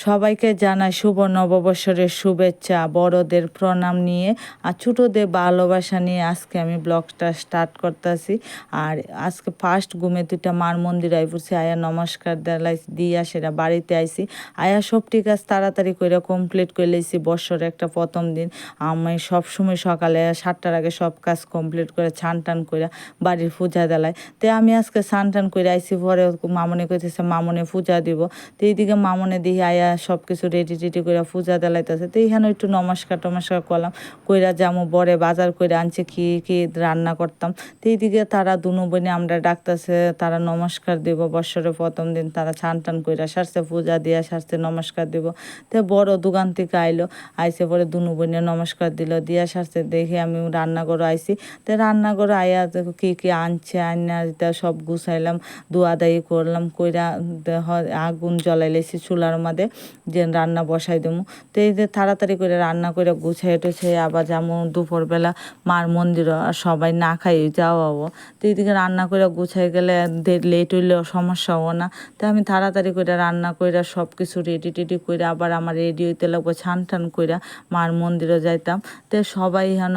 সবাইকে জানাই শুভ নববর্ষের শুভেচ্ছা, বড়দের প্রণাম নিয়ে আর ছোটদের ভালোবাসা নিয়ে আজকে আমি ব্লগটা স্টার্ট করতেছি। আর আজকে ফার্স্ট ঘুমে দুইটা মার মন্দির আই পড়ছি, আয়া নমস্কার দিয়া সেটা বাড়িতে আইছি। আয়া সবটি কাজ তাড়াতাড়ি করে কমপ্লিট করে লইছি। বৎসরের একটা প্রথম দিন আমি সবসময় সকালে 7টার আগে সব কাজ কমপ্লিট করে ছান টান করে বাড়ির পূজা দেলাই। তো আমি আজকে ছান টান করে আইছি, পরে মামনি কইতেছে মামনি পূজা দিব। তো এইদিকে মামনে দিয়ে আয়া সব কিছু রেডি টেডি করে পূজা দেলাইতেছে। তো এইখানে একটু নমস্কার টমস্কার করলাম, কইরা যামু বরে বাজার করে আনছে কি কি রান্না করতাম। তো এইদিকে তারা দুনু বোনে আমরা ডাকতেছে, তারা নমস্কার দিব। বৎসরের প্রথম দিন তারা ছান টান কইরা সারছে, পূজা দিয়া সারছে, নমস্কার দিব। তো বড় দোকান থেকে আইলো, আইসে পরে দুনু বোনে নমস্কার দিল, দিয়া সারছে। দেখে আমি রান্নাঘরে আইছি। তো রান্নাঘরে আয়া কি কি আনছে আইনা সব গুছাইলাম, দোয়া দায়ী করলাম, কইরা আগুন জ্বলাই লেছি চুলার মধ্যে যে রান্না বসাই দেবো। তো এই যে তাড়াতাড়ি করে রান্না করে গুছাই টুছাই আবার যেমন দুপুরবেলা মার মন্দিরও আর সবাই না খাই যাওয়াও। তো এইদিকে রান্না করে গুছাই গেলে লেট হইলেও সমস্যা হবো না। তো আমি তাড়াতাড়ি করে রান্না করে সব কিছু রেডি টেডি করে আবার আমার রেডি হইতে লাগবো, ছান টান করে মার মন্দিরে যাইতাম। তো সবাই হেন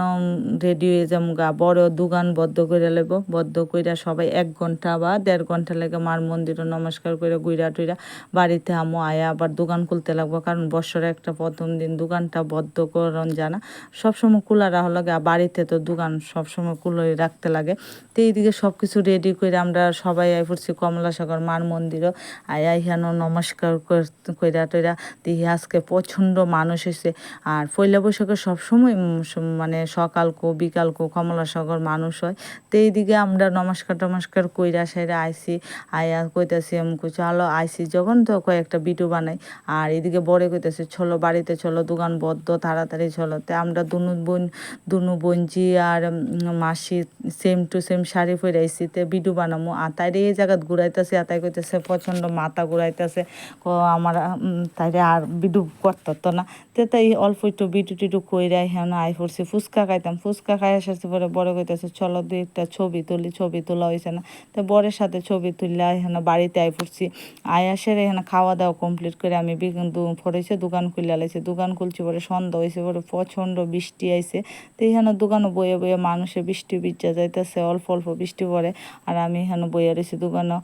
রেডি হয়ে যাম গা, বড় দোকান বদ্ধ করে লাগবো, বদ্ধ কইরা সবাই 1 ঘন্টা বা 1.5 ঘন্টা লাগে মার মন্দিরে নমস্কার করে গুইরা টুইরা বাড়িতে আমো আয়া আবার দোকান খুলতে লাগবো। কারণ বৎসরে একটা প্রথম দিন দোকানটা বদ্ধ করন জানা, সবসময় খোলা রাখা লাগে। আর বাড়িতে তো দোকান সবসময় খুলে রাখতে লাগে। তো এইদিকে সব কিছু রেডি করে আমরা সবাই আই পড়ছি কমলাসাগর মার মন্দিরও। আয়া এখানে নমস্কার কইরা টইরা দেখি আজকে প্রচণ্ড মানুষ এসে। আর পয়লা বৈশাখে সবসময় মানে সকাল কো বিকাল কো কমলাসাগর মানুষ হয়। তো এইদিকে আমরা নমস্কার টমস্কার কইরা সেরা আইসি। আয়া কইতাছি আমি চলো আইসি যখন তো কয়েকটা ভিডিও বানাই। আর এদিকে বড়ে কইতাছে চলো বাড়িতে চলো, দোকান বদ্ধ, তাড়াতাড়ি চলো। তো আমরা দুনু বোনজি আর মাসি সেম টু সেম শাড়ি পরে আইসি, তো ভিডিও বানামো। আর তাইরে এই জায়গাত ঘুরাইতেছে, আর তাই কইতেছে প্রচণ্ড মাথা ঘুরাইতেছে, আমার তাইরে আর ভিডিও করতো না। তো তাই অল্প একটু ভিডিও টিডিও কইরা হ্যাঁ আই পড়ছি ফুচকা খাইতাম। ফুচকা খাই আসার পরে বড় কইতেছে চলো দুই একটা ছবি তুলি, ছবি তোলা হয়েছে না। তো বরের সাথে ছবি তুললে এখানে বাড়িতে আই পড়ছি। আয়াসের এখানে খাওয়া দাওয়া কমপ্লিট করে আমি পরেছে দোকান খুলে লাইছে। দোকান খুলছি পরে সন্ধ্যা হয়েছে, পরে প্রচণ্ড বৃষ্টি আইছে। তো এখানে দোকানে বয়ে বয়ে মানুষে বৃষ্টি ভিজা যাইতেছে, অল্প অল্প বৃষ্টি পড়ে। আর আমি এখানে বইয়া রয়েছি দোকানে।